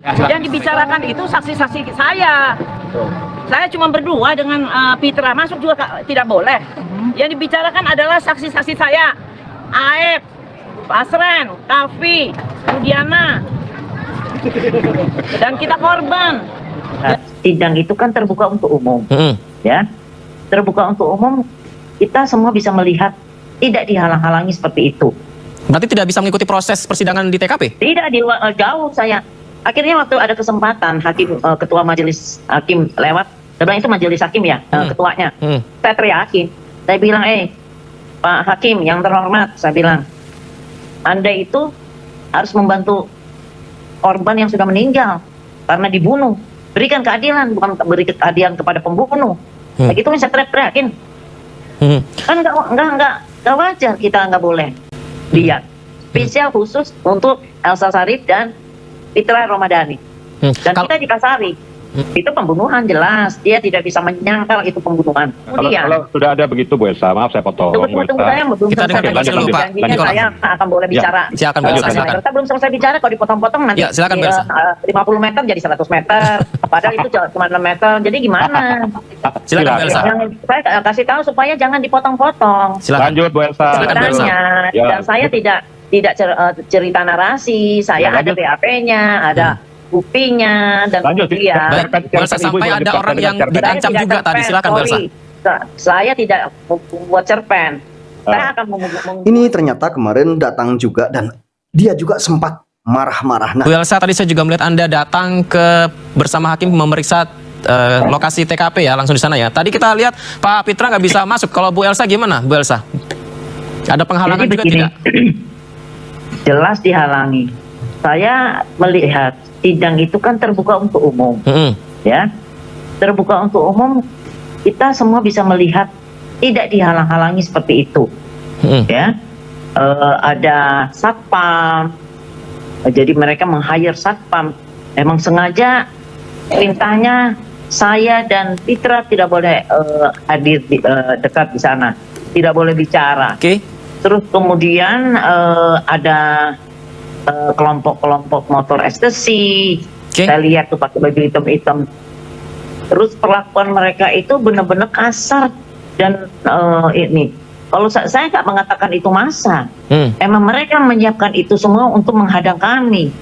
Yang dibicarakan itu saksi-saksi saya. Saya cuma berdua dengan Fitra, masuk juga tidak boleh. Yang dibicarakan adalah saksi-saksi saya. Aep, Pasren, Kavi, Rudiana, dan kita korban. Sidang itu kan terbuka untuk umum, ya, terbuka untuk umum. Kita semua bisa melihat, tidak dihalang-halangi seperti itu. Berarti tidak bisa mengikuti proses persidangan di TKP? Tidak, jauh saya. Akhirnya waktu ada kesempatan hakim, ketua majelis hakim lewat, saya bilang itu majelis hakim ya, ketuanya. Saya teriakin, saya bilang, Pak Hakim yang terhormat, saya bilang, Anda itu harus membantu korban yang sudah meninggal karena dibunuh. Berikan keadilan, bukan beri keadilan kepada pembunuh. Nah, gitu saya teriak-teriakin. Kan nggak wajar, kita nggak boleh lihat. Spesial khusus untuk Elsa Sharif dan Fitra Ramadhani. Dan kita dikasari. Itu pembunuhan jelas, dia tidak bisa menyangkal itu pembunuhan. Kalau sudah ada begitu Bu Elsa, maaf saya potong. Tunggu, saya belum selesai. Dulu, Pak. Saya akan boleh bicara. Silakan, Bu Elsa. Kita belum selesai bicara, kalau dipotong-potong nanti ya, silakan, 50 meter jadi 100 meter. Padahal itu cuma 6 meter. Jadi gimana? Silakan, Bu Elsa. Saya kasih tahu supaya jangan dipotong-potong. Lanjut Bu Elsa. Silakan, Bu Elsa. Dan saya tidak cerita narasi, saya ada BAP-nya, ada buktinya, dan kemudian sampai ada orang yang diancam juga tadi. Silakan, Bu Elsa. Saya tidak membuat cerpen. Saya akan ini ternyata kemarin datang juga dan dia juga sempat marah-marah. Bu Elsa, tadi saya juga melihat Anda datang ke bersama hakim memeriksa lokasi TKP ya, langsung di sana ya. Tadi kita lihat Pak Fitra nggak bisa masuk. Kalau Bu Elsa gimana, Bu Elsa? Ada penghalangan juga tidak? Jelas dihalangi. Saya melihat sidang itu kan terbuka untuk umum, ya, terbuka untuk umum. Kita semua bisa melihat, tidak dihalang-halangi seperti itu, ya. Ada satpam, jadi mereka meng-hire satpam. Emang sengaja perintahnya saya dan Fitra tidak boleh hadir dekat di sana, tidak boleh bicara. Terus kemudian ada kelompok-kelompok motor ekstasi. Saya lihat tuh pakai baju hitam-hitam. Terus perlakuan mereka itu benar-benar kasar dan ini. Kalau saya nggak mengatakan itu massa, emang mereka menyiapkan itu semua untuk menghadang kami.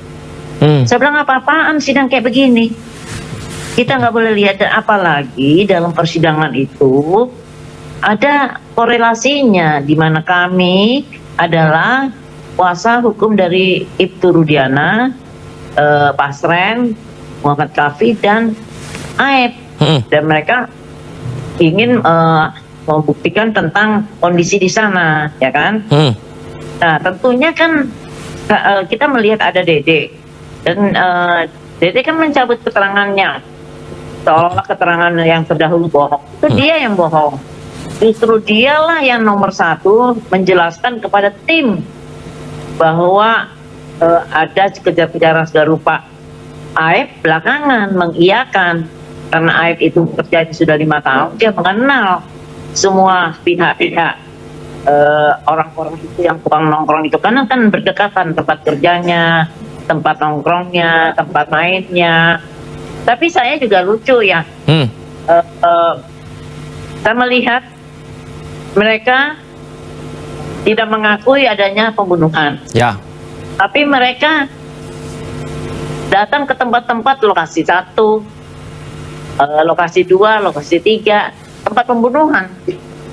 Saya bilang apa-apaan sidang kayak begini. Kita nggak boleh lihat, dan apalagi dalam persidangan itu ada korelasinya di mana kami adalah kuasa hukum dari Ibtu Rudiana, Pasren, Muhammad Kavi, dan Aep. Dan mereka ingin membuktikan tentang kondisi di sana, ya kan? Nah, tentunya kan kita melihat ada Dede. Dan Dede kan mencabut keterangannya. Seolah keterangan yang terdahulu bohong. Itu dia yang bohong. Justru dialah yang nomor 1 menjelaskan kepada tim bahwa ada kejar-kejaran segala rupa. Aep belakangan mengiyakan, karena Aep itu terjadi sudah 5 tahun, dia mengenal semua pihak-pihak orang-orang itu yang tukang nongkrong itu, karena kan berdekatan tempat kerjanya, tempat nongkrongnya, tempat mainnya. Tapi saya juga lucu ya, saya melihat mereka tidak mengakui adanya pembunuhan. Ya. Tapi mereka datang ke tempat-tempat lokasi 1, lokasi 2, lokasi 3, tempat pembunuhan.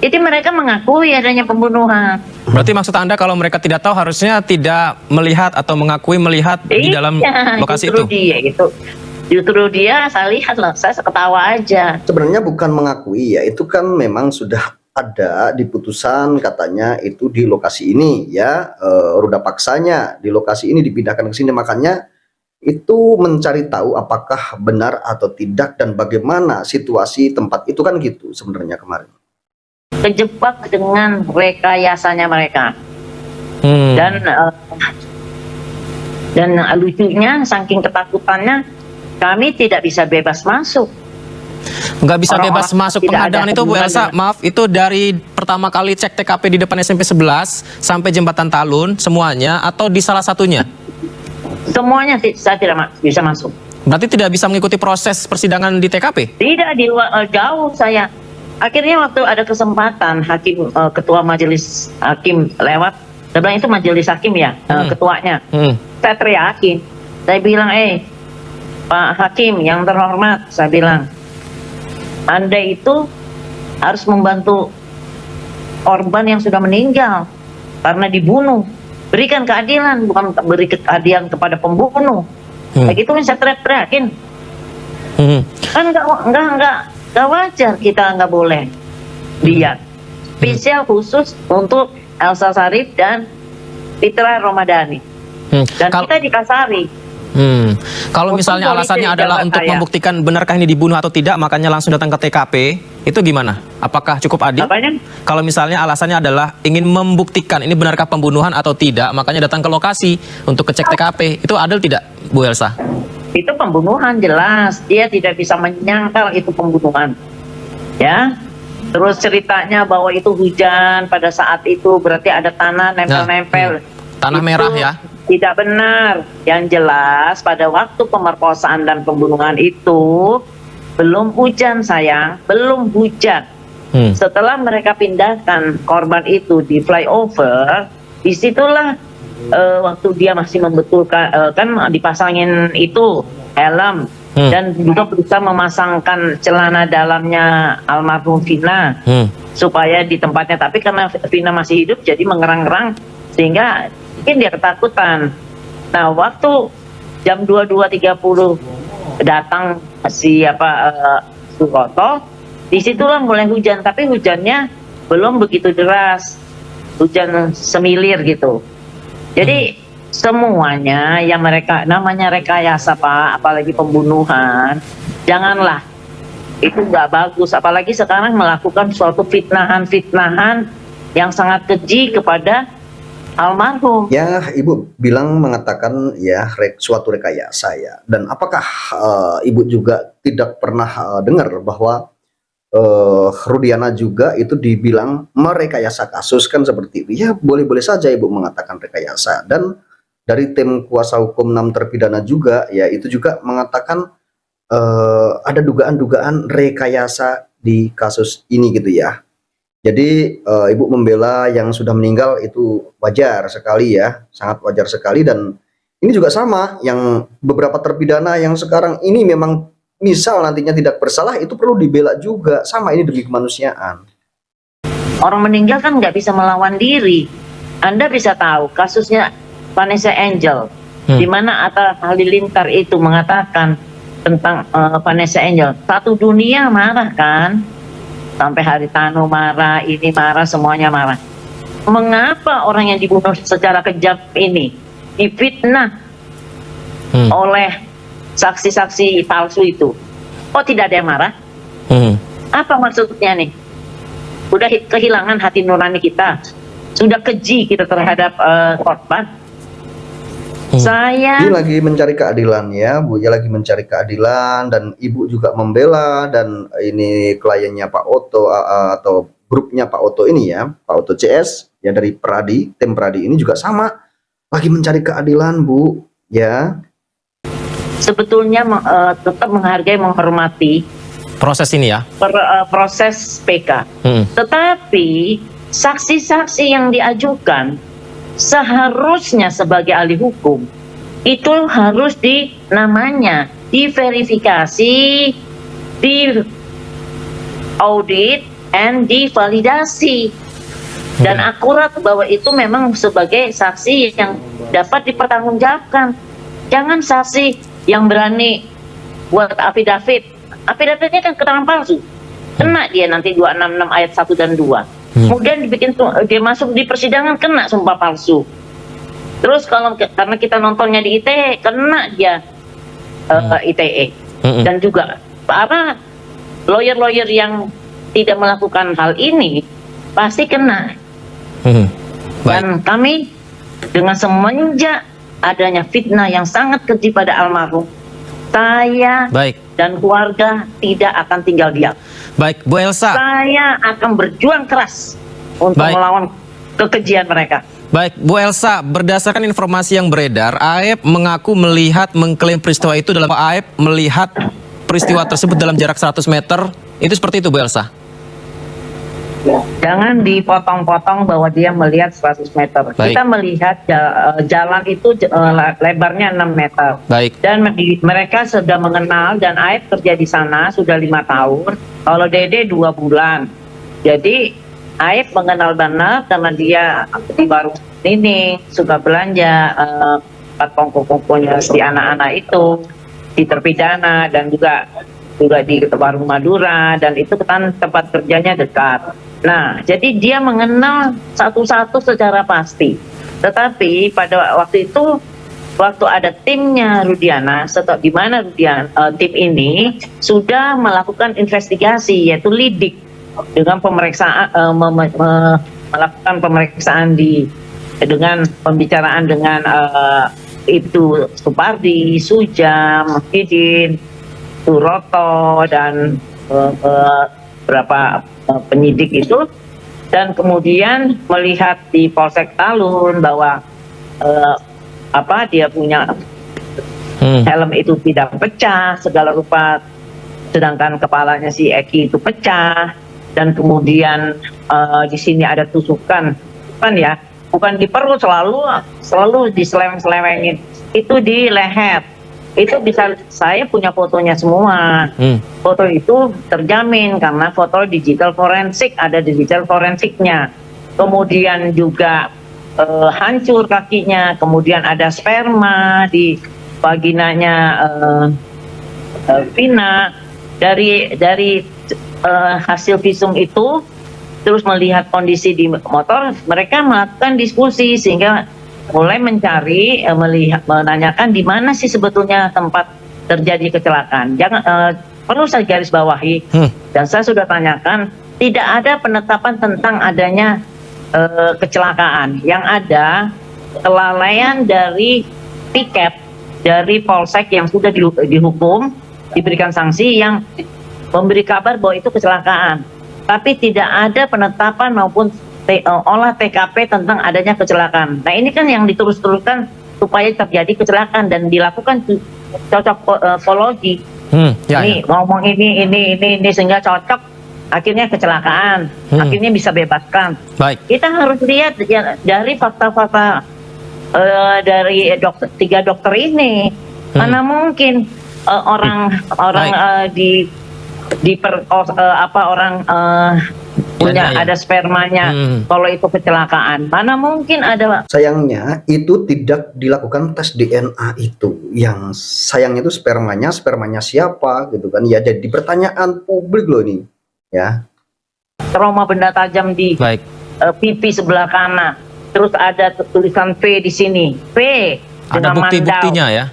Jadi mereka mengakui adanya pembunuhan. Berarti maksud Anda kalau mereka tidak tahu harusnya tidak melihat atau mengakui melihat di dalam lokasi itu? Justru dia, saya lihat loh, saya ketawa aja. Sebenarnya bukan mengakui ya, itu kan memang sudah ada di putusan katanya itu di lokasi ini ya, ruda paksanya di lokasi ini dipindahkan ke sini, makanya itu mencari tahu apakah benar atau tidak dan bagaimana situasi tempat itu kan gitu sebenarnya kemarin. Kejebak dengan rekayasanya mereka. Dan lucunya saking ketakutannya kami tidak bisa bebas masuk. Nggak bisa bebas masuk penghadangan itu, Bu Elsa. Maaf, itu dari pertama kali cek TKP di depan SMP 11 sampai Jembatan Talun semuanya atau di salah satunya? Semuanya saya tidak bisa masuk. Berarti tidak bisa mengikuti proses persidangan di TKP? Tidak, di luar jauh saya. Akhirnya waktu ada kesempatan hakim ketua majelis hakim lewat, saya bilang itu majelis hakim ya, ketuanya. Saya teriakin, saya bilang, Pak Hakim yang terhormat, saya bilang, Anda itu harus membantu korban yang sudah meninggal karena dibunuh. Berikan keadilan, bukan beri keadilan kepada pembunuh. Kayak gitu saya teriak-teriakin. Kan nggak wajar, kita nggak boleh lihat. Spesial khusus untuk Elsa Sharif dan Fitra Ramadhani. Dan kita dikasari. Kalau misalnya alasannya adalah untuk membuktikan benarkah ini dibunuh atau tidak, makanya langsung datang ke TKP, itu gimana? Apakah cukup adil? Apanya? Kalau misalnya alasannya adalah ingin membuktikan ini benarkah pembunuhan atau tidak, makanya datang ke lokasi untuk ngecek TKP, itu adil tidak, Bu Elsa? Itu pembunuhan jelas, dia tidak bisa menyangkal itu pembunuhan. Ya. Terus ceritanya bahwa itu hujan pada saat itu, berarti ada tanah nempel-nempel. Tanah merah ya? Tidak benar. Yang jelas pada waktu pemerkosaan dan pembunuhan itu belum hujan sayang, belum hujan. Setelah mereka pindahkan korban itu di flyover, disitulah waktu dia masih membetulkan, kan dipasangin itu helm dan juga berusaha memasangkan celana dalamnya almarhum Vina supaya di tempatnya. Tapi karena Vina masih hidup jadi mengerang-gerang sehingga mungkin dia ketakutan. Nah, waktu jam 22.30 datang Suroto, disitulah mulai hujan, tapi hujannya belum begitu deras, hujan semilir gitu. Jadi semuanya yang namanya rekayasa Pak, apalagi pembunuhan, janganlah, itu nggak bagus. Apalagi sekarang melakukan suatu fitnahan yang sangat keji kepada almarhum. Ya, Ibu bilang mengatakan ya suatu rekayasa ya. Dan apakah Ibu juga tidak pernah dengar bahwa Rudiana juga itu dibilang merekayasa kasus kan seperti itu? Ya, boleh-boleh saja Ibu mengatakan rekayasa. Dan dari tim kuasa hukum 6 terpidana juga ya itu juga mengatakan ada dugaan-dugaan rekayasa di kasus ini gitu ya. Jadi Ibu membela yang sudah meninggal itu wajar sekali ya, sangat wajar sekali. Dan ini juga sama, yang beberapa terpidana yang sekarang ini memang misal nantinya tidak bersalah, itu perlu dibela juga, sama ini demi kemanusiaan. Orang meninggal kan nggak bisa melawan diri. Anda bisa tahu kasusnya Vanessa Angel, di mana Atta Halilintar itu mengatakan tentang Vanessa Angel, satu dunia marah kan? Sampai Haritano marah, ini marah, semuanya marah. Mengapa orang yang dibunuh secara kejam ini difitnah oleh saksi-saksi palsu itu? Oh, tidak ada yang marah? Apa maksudnya nih? Udah kehilangan hati nurani kita, sudah keji kita terhadap korban. Saya ini lagi mencari keadilan ya, Bu. Ya lagi mencari keadilan dan Ibu juga membela, dan ini kliennya Pak Oto atau grupnya Pak Oto ini ya, Pak Oto CS ya dari Peradi, tim Peradi ini juga sama lagi mencari keadilan, Bu. Ya. Sebetulnya tetap menghargai, menghormati proses ini ya, proses PK. Tetapi saksi-saksi yang diajukan seharusnya sebagai ahli hukum itu harus diverifikasi, di audit, and divalidasi dan akurat bahwa itu memang sebagai saksi yang dapat dipertanggungjawabkan. Jangan saksi yang berani buat afidavit. Afidavitnya kan keterangan palsu, kena dia nanti 266 ayat 1 dan 2. Kemudian dia masuk di persidangan kena sumpah palsu. Terus karena kita nontonnya di ITE, kena dia ITE. Dan juga para lawyer-lawyer yang tidak melakukan hal ini pasti kena. Dan kami dengan semenjak adanya fitnah yang sangat keji pada almarhum, saya dan keluarga tidak akan tinggal diam. Baik, Bu Elsa. Saya akan berjuang keras untuk melawan kekejian mereka. Baik, Bu Elsa, berdasarkan informasi yang beredar, AEP mengaku mengklaim peristiwa itu dalam AEP melihat peristiwa tersebut dalam jarak 100 meter. Itu seperti itu, Bu Elsa? Jangan dipotong-potong bahwa dia melihat 100 meter. Baik. Kita melihat jalan itu lebarnya 6 meter. Baik. Dan mereka sudah mengenal dan AEP kerja di sana sudah 5 tahun. Kalau Dede 2 bulan. Jadi AEP mengenal benar karena dia di warung ini suka belanja kongko-kongkonya si anak-anak itu di terpidana dan juga di warung Madura, dan itu kan tempat kerjanya dekat. Nah, jadi dia mengenal satu-satu secara pasti. Tetapi pada waktu itu, waktu ada timnya Rudiana, di mana tim ini sudah melakukan investigasi, yaitu lidik dengan pemeriksaan, melakukan pemeriksaan dengan pembicaraan dengan itu Supardi, Sujam, Hidin, Suroto, dan beberapa penyidik itu, dan kemudian melihat di Polsek Talun bahwa dia punya helm itu tidak pecah segala rupa, sedangkan kepalanya si Eki itu pecah, dan kemudian di sini ada tusukan, bukan di perut, selalu diseleweng-selewengin, itu di leher. Itu bisa, saya punya fotonya semua. Foto itu terjamin karena foto digital forensik, ada digital forensiknya. Kemudian juga hancur kakinya, kemudian ada sperma di vaginanya Vina. Dari hasil visum itu, terus melihat kondisi di motor, mereka melakukan diskusi sehingga mulai mencari, menanyakan di mana sih sebetulnya tempat terjadi kecelakaan. Perlu saya garis bawahi, dan saya sudah tanyakan, tidak ada penetapan tentang adanya kecelakaan. Yang ada kelalaian dari tiket dari Polsek yang sudah dihukum, diberikan sanksi, yang memberi kabar bahwa itu kecelakaan. Tapi tidak ada penetapan maupun olah TKP tentang adanya kecelakaan. Nah, ini kan yang diterus-teruskan supaya terjadi kecelakaan dan dilakukan cocokologi. Ini ngomong ini sehingga cocok, akhirnya kecelakaan, akhirnya bisa bebaskan. Baik. Kita harus lihat dari fakta-fakta dari 3 dokter ini. Mana mungkin orang punya ada spermanya, kalau itu kecelakaan, mana mungkin ada. Sayangnya itu tidak dilakukan tes DNA itu. Yang sayangnya itu spermanya siapa gitu kan ya, jadi pertanyaan publik loh ini ya. Trauma benda tajam di pipi sebelah kanan, terus ada tulisan V di sini, V ada bukti-buktinya ya.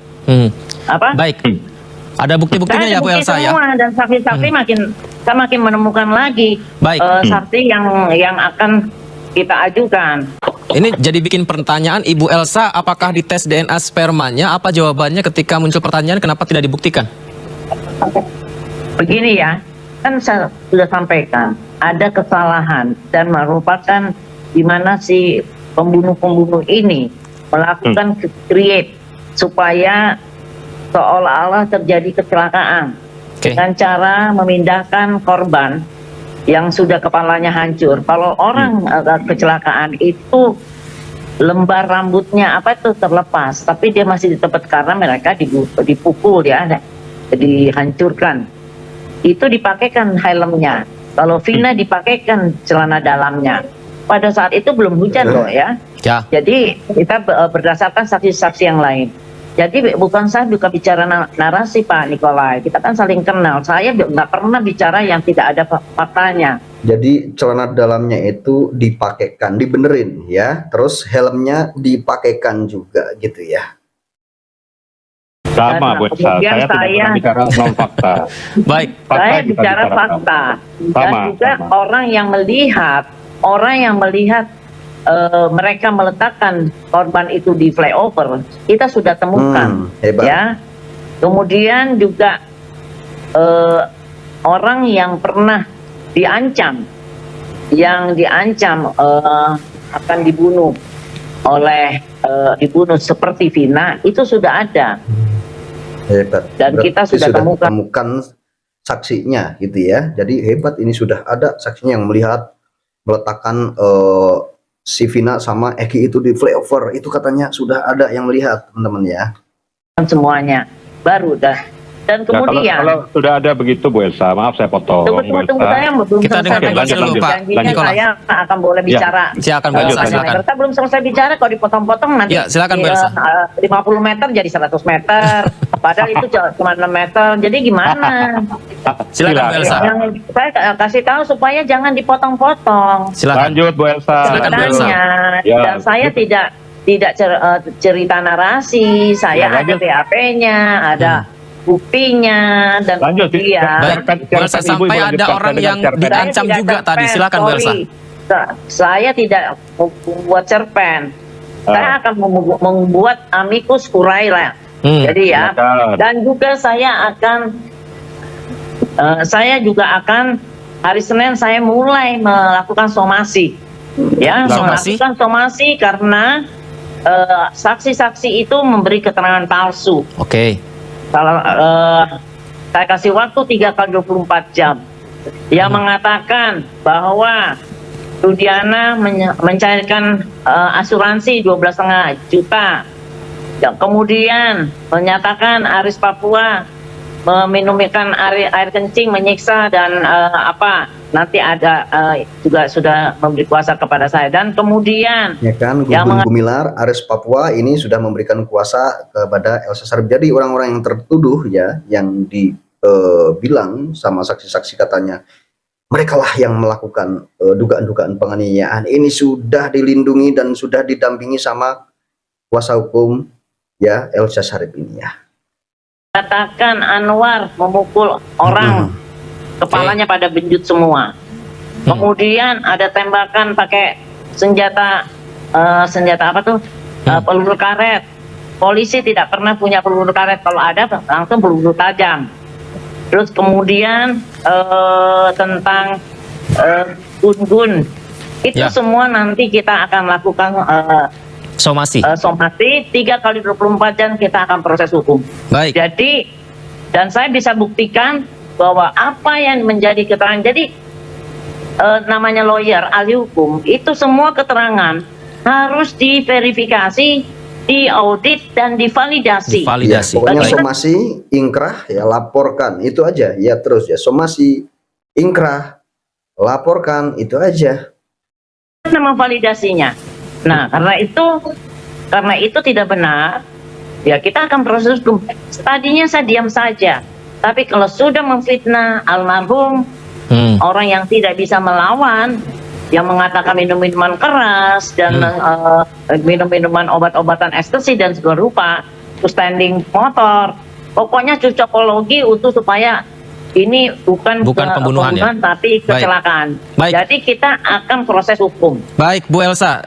Baik. Ada bukti-buktinya ya Bu Elsa ya. Dan saksi-saksi saya makin menemukan lagi saksi yang akan kita ajukan. Ini jadi bikin pertanyaan, Ibu Elsa, apakah di tes DNA spermanya, apa jawabannya ketika muncul pertanyaan kenapa tidak dibuktikan? Begini ya, kan saya sudah sampaikan ada kesalahan dan merupakan di mana si pembunuh-pembunuh ini melakukan create supaya seolah-olah terjadi kecelakaan dengan cara memindahkan korban yang sudah kepalanya hancur. Kalau orang kecelakaan itu lembar rambutnya itu terlepas, tapi dia masih di tempat karena mereka dipukul ya, dihancurkan. Itu dipakaikan helmnya. Kalau Vina dipakaikan celana dalamnya. Pada saat itu belum hujan loh ya. Jadi kita berdasarkan saksi-saksi yang lain. Jadi bukan saya bukan bicara narasi Pak Nikolai, kita kan saling kenal. Saya nggak pernah bicara yang tidak ada faktanya. Jadi celana dalamnya itu dipakaikan, dibenerin ya, terus helmnya dipakaikan juga gitu ya. Sama Bu Elsa, saya tidak pernah bicara non fakta. Baik. Saya bicara fakta. Dan juga orang yang melihat mereka meletakkan korban itu di flyover, kita sudah temukan ya. Kemudian juga orang yang pernah diancam, akan dibunuh oleh dibunuh seperti Vina itu sudah ada. Hebat. Dan Berarti kita sudah temukan saksinya gitu ya. Jadi hebat, ini sudah ada saksinya yang melihat meletakkan si Vina sama Eki itu di flyover, itu katanya sudah ada yang melihat, teman-teman ya. Semuanya baru dan kemudian Ya, kalau sudah ada begitu Bu Elsa, maaf saya potong. tunggu Bu Elsa. saya belum Kita selesai dengar lanjut, dulu. lanjut, Janjinya lanjut. saya akan boleh bicara. Silakan Bu Lanjut, Elsa, lanjut. silakan. Kita belum selesai bicara, kalau dipotong-potong nanti Ya, silakan, Bu Elsa. 50 meter jadi 100 meter, padahal itu cuma 6 meter. Jadi gimana? Silakan Bu Elsa. Yang saya kasih tahu supaya jangan dipotong-potong. Silakan. Lanjut Bu Elsa. Silakan, Bu Elsa. Sebenarnya, Ya. dan saya tidak cerita narasi, saya Ya, ada lanjut. BAP-nya, ada buktinya, dan Lanjut. kemudian Baik, Bu Elsa, sampai ada orang yang diancam saya juga tidak tadi. cerpen, Silakan Bu Elsa. sorry. Saya tidak membuat cerpen. Saya akan membuat amicus curiae lah. Jadi ya, silakan. dan juga saya juga akan hari Senin saya mulai melakukan somasi. Ya, Somasi? melakukan somasi karena saksi-saksi itu memberi keterangan palsu. Oke. Kalau saya kasih waktu 3 kali 24 jam, yang mengatakan bahwa Rudiana mencairkan asuransi 12,5 juta. Ya, kemudian menyatakan Aris Papua meminumkan air kencing, menyiksa, dan nanti ada juga sudah memberi kuasa kepada saya. Dan kemudian Ya kan, yang Gun Gumilar, Aris Papua ini sudah memberikan kuasa kepada Elsa Sharif. Jadi orang-orang yang tertuduh ya, yang dibilang sama saksi-saksi katanya mereka lah yang melakukan dugaan-dugaan penganiayaan, ini sudah dilindungi dan sudah didampingi sama kuasa hukum ya Elsa Sharif ini ya. katakan Anwar memukul orang, kepalanya pada benjut semua. Kemudian ada tembakan pakai senjata apa tuh? Peluru karet. Polisi tidak pernah punya peluru karet, kalau ada langsung peluru tajam. Terus kemudian tentang gun-gun itu Ya. semua nanti kita akan lakukan Somasi. somasi 3 kali 24 jam, kita akan proses hukum. Baik. Jadi, dan saya bisa buktikan bahwa apa yang menjadi keterangan, jadi namanya lawyer, ahli hukum, itu semua keterangan harus diverifikasi, diaudit, dan divalidasi. Ya, Validasi. pokoknya Baik. somasi, ingkrah, ya laporkan, itu aja ya. Terus ya somasi, ingkrah, laporkan, itu aja. Nama validasinya. Nah, karena itu tidak benar, ya kita akan proses hukum. Tadinya saya diam saja, tapi kalau sudah memfitnah almarhum, orang yang tidak bisa melawan, yang mengatakan minum minuman keras dan minum minuman obat-obatan ekstasi dan segala rupa, terus standing motor, pokoknya cocokologi untuk supaya ini bukan pembunuhan ya? tapi kecelakaan. Baik. Jadi kita akan proses hukum. Baik, Bu Elsa.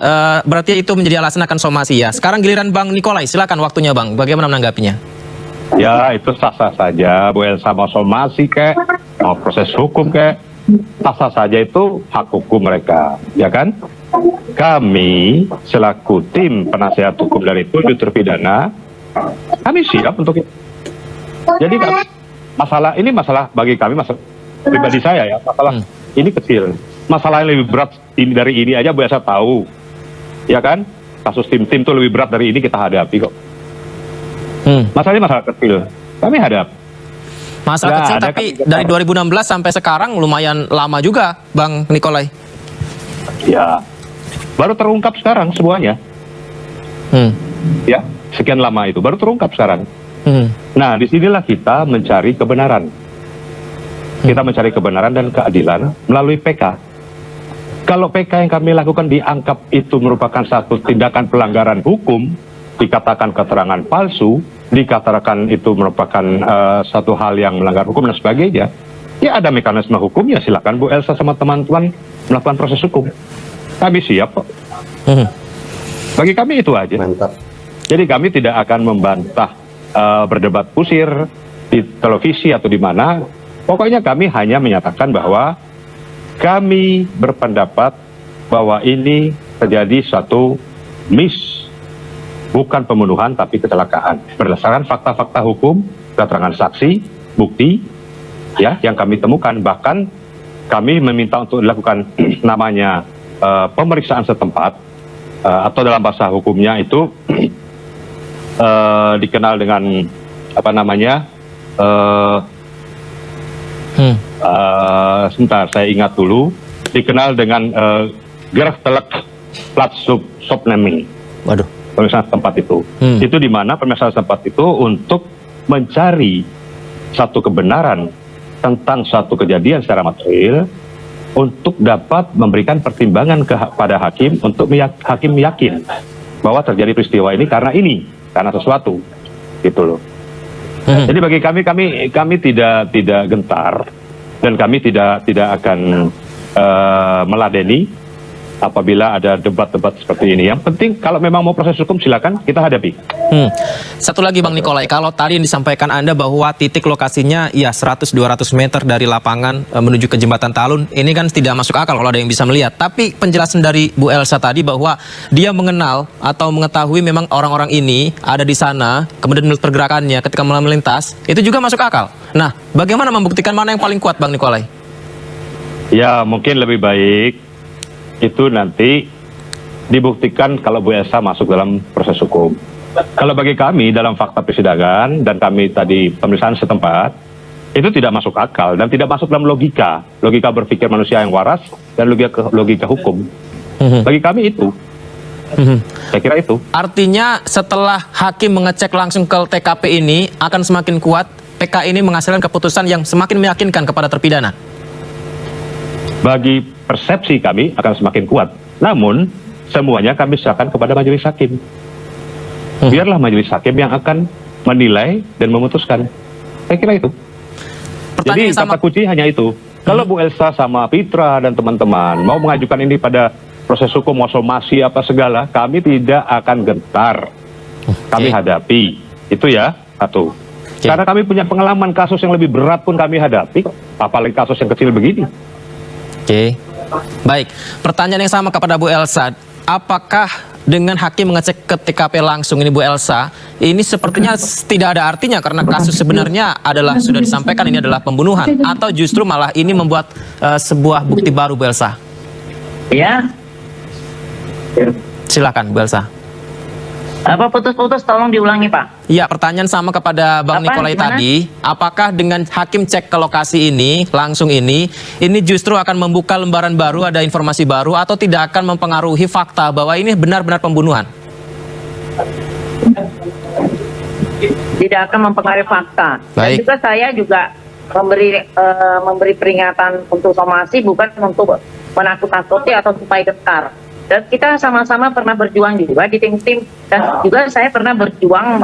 Berarti itu menjadi alasan akan somasi ya. Sekarang giliran Bang Nikolai. Silakan waktunya Bang. Bagaimana menanggapinya? Ya, itu sah-sah saja. Bu Elsa mau somasi kek, mau proses hukum kek, sah-sah saja, itu hak hukum mereka, ya kan? Kami selaku tim penasihat hukum dari tujuh terpidana, kami siap untuk itu. Jadi masalah ini, masalah bagi kami, masalah pribadi saya ya, masalah ini kecil. Masalah yang lebih berat dari ini aja Bu Elsa tahu, ya kan? Kasus tim-tim itu lebih berat dari ini kita hadapi kok. Masalahnya masalah kecil, kami hadap. Masalah Nggak kecil, ada tapi kan- dari 2016 sampai sekarang lumayan lama juga, Bang Nikolai. Ya, baru terungkap sekarang semuanya. Ya, sekian lama itu baru terungkap sekarang. Nah, disinilah kita mencari kebenaran. Kita mencari kebenaran dan keadilan melalui PK. Kalau PK yang kami lakukan dianggap itu merupakan satu tindakan pelanggaran hukum, dikatakan keterangan palsu, dikatakan itu merupakan satu hal yang melanggar hukum dan sebagainya, ya ada mekanisme hukumnya. Silakan Bu Elsa sama teman-teman melakukan proses hukum. Kami siap kok. Bagi kami itu aja. Mantap. Jadi kami tidak akan membantah berdebat kusir di televisi atau di mana. Pokoknya kami hanya menyatakan bahwa kami berpendapat bahwa ini terjadi suatu miss, bukan pembunuhan tapi kecelakaan. Berdasarkan fakta-fakta hukum, keterangan saksi, bukti, ya yang kami temukan. Bahkan kami meminta untuk dilakukan namanya pemeriksaan setempat, atau dalam bahasa hukumnya itu dikenal dengan apa namanya? Sebentar, saya ingat dulu. Dikenal dengan Gerechtelek Platsopneming. Waduh. Pemeriksaan tempat itu. Itu di mana pemeriksaan tempat itu untuk mencari satu kebenaran tentang suatu kejadian secara material untuk dapat memberikan pertimbangan kepada hakim untuk hakim yakin bahwa terjadi peristiwa ini karena sesuatu, gitu loh. Jadi bagi kami tidak gentar dan kami tidak akan meladeni apabila ada debat-debat seperti ini. Yang penting kalau memang mau proses hukum silakan kita hadapi. Satu lagi Bang Nikolai, kalau tadi yang disampaikan Anda bahwa titik lokasinya ya 100-200 meter dari lapangan menuju ke Jembatan Talun, ini kan tidak masuk akal kalau ada yang bisa melihat. Tapi penjelasan dari Bu Elsa tadi bahwa dia mengenal atau mengetahui memang orang-orang ini ada di sana, kemudian melihat pergerakannya ketika melintas, itu juga masuk akal. Nah, bagaimana membuktikan mana yang paling kuat Bang Nikolai? Ya, mungkin lebih baik itu nanti dibuktikan kalau Bu Elsa masuk dalam proses hukum. Kalau bagi kami dalam fakta persidangan dan kami tadi pemeriksaan setempat, itu tidak masuk akal dan tidak masuk dalam logika berpikir manusia yang waras dan logika hukum. Bagi kami itu, saya kira itu. Artinya setelah hakim mengecek langsung ke TKP ini akan semakin kuat PK ini menghasilkan keputusan yang semakin meyakinkan kepada terpidana. Bagi persepsi kami akan semakin kuat. Namun semuanya kami serahkan kepada majelis hakim. Biarlah majelis hakim yang akan menilai dan memutuskan. Saya kira itu. Jadi kata kunci hanya itu. Kalau Bu Elsa sama Pitra dan teman-teman mau mengajukan ini pada proses hukum, mau somasi apa segala, kami tidak akan gentar. Kami hadapi. Itu ya, satu. Karena kami punya pengalaman kasus yang lebih berat pun kami hadapi, apalagi kasus yang kecil begini. Baik, pertanyaan yang sama kepada Bu Elsa. Apakah dengan hakim mengecek ke TKP langsung ini Bu Elsa, ini sepertinya tidak ada artinya karena kasus sebenarnya adalah sudah disampaikan ini adalah pembunuhan, atau justru malah ini membuat sebuah bukti baru Bu Elsa? Ya. Silakan Bu Elsa. Apa putus-putus, tolong diulangi Pak. Ya, pertanyaan sama kepada Bang Nikolai tadi. Apakah dengan hakim cek ke lokasi ini, langsung ini justru akan membuka lembaran baru, ada informasi baru, atau tidak akan mempengaruhi fakta bahwa ini benar-benar pembunuhan? Tidak akan mempengaruhi fakta. Baik. Dan juga saya juga memberi peringatan untuk somasi bukan untuk menakut-nakuti atau supaya gentar. Dan kita sama-sama pernah berjuang juga di tim-tim, dan juga saya pernah berjuang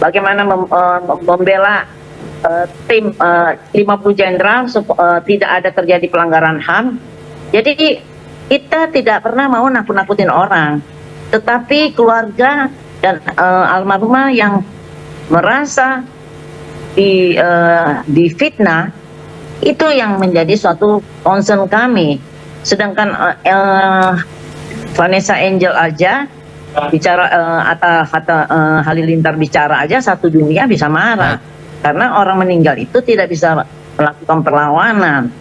bagaimana membela tim 50 jenderal tidak ada terjadi pelanggaran HAM. Jadi kita tidak pernah mau nakut-nakutin orang, tetapi keluarga dan almarhumah yang merasa difitnah itu yang menjadi suatu concern kami. Sedangkan Vanessa Angel aja bicara Halilintar bicara aja satu dunia bisa marah karena orang meninggal itu tidak bisa melakukan perlawanan.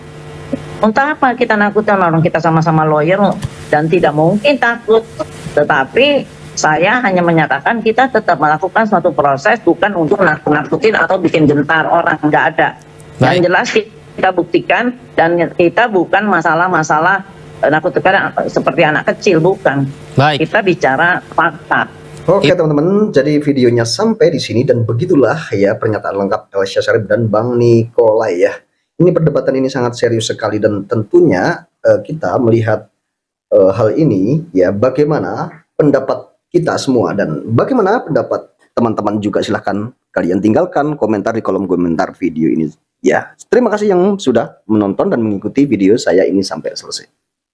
Untuk apa kita nakutin orang, kita sama-sama lawyer dan tidak mungkin takut. Tetapi saya hanya menyatakan kita tetap melakukan suatu proses, bukan untuk nakut-nakutin atau bikin gentar orang, nggak ada. Yang jelas kita buktikan, dan kita bukan masalah-masalah nakut-nakutin seperti anak kecil, bukan. Baik. Kita bicara fakta. Oke teman-teman, jadi videonya sampai di sini dan begitulah ya pernyataan lengkap Elsa Sharif dan Bang Nikolai ya. Ini perdebatan ini sangat serius sekali dan tentunya kita melihat hal ini ya, bagaimana pendapat kita semua dan bagaimana pendapat teman-teman juga, silahkan kalian tinggalkan komentar di kolom komentar video ini ya. Terima kasih yang sudah menonton dan mengikuti video saya ini sampai selesai.